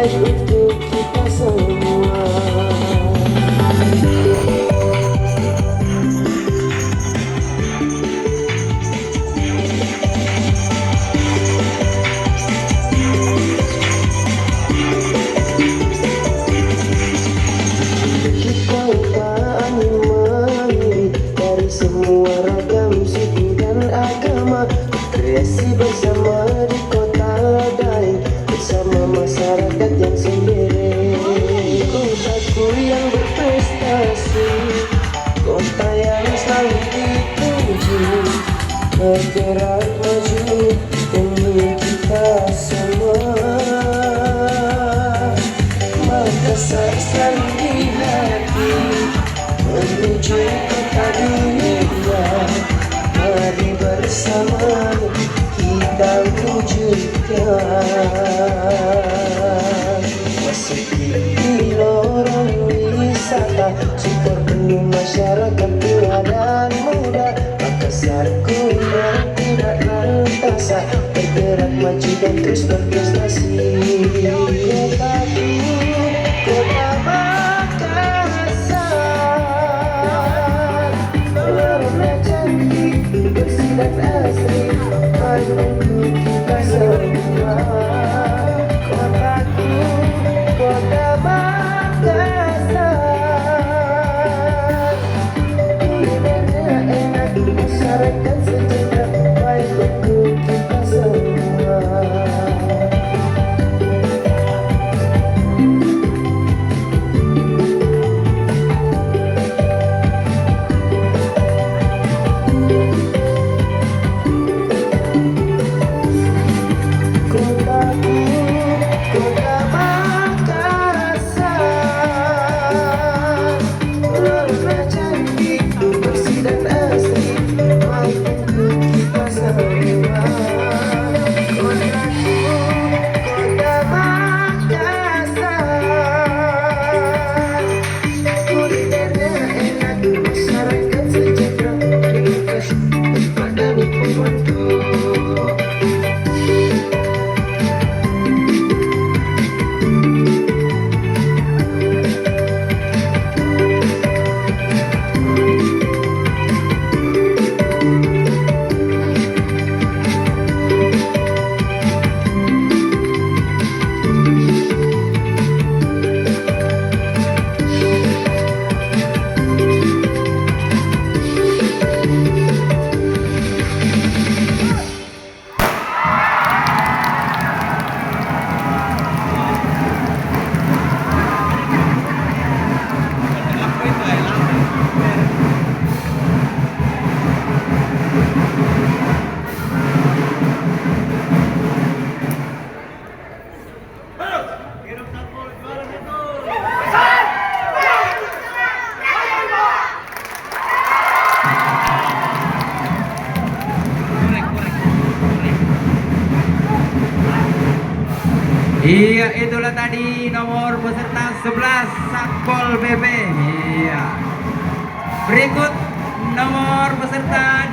baik untuk kita semua. Kita upah imani dari semua ragam suku dan agama, kreasi bersama di kota Daeng bersama masyarakat yang sendiri. Kotaku yang berprestasi, kota yang selalu dituju, bergerak maju demi kita semua. Makassar selalu di hati, menuju kota dunia. Mari bersama kita wujudkan. Masuki lorong wisata, super penuh masyarakat tua dan muda. Makassarku yang tidak lantasa, bergerak maju dan terus berprestasi. Kotaku, kota Makassar, warna cantik, bersih dan asri, maju untuk kita semua. Kotaku, kota Makassar, kulinernya enak, masyarakat sejahtera, baik untuk kita semua. Kotaku, kota Makassar, warna cantik, bersih dan asri, baik untuk kita semua. Kotaku, kota Makassar, kulinernya enak, masyarakat sejahtera, terima kasih kepada pembantu. Iya, itulah tadi nomor peserta 11 Satpol PP. Iya. Berikut nomor peserta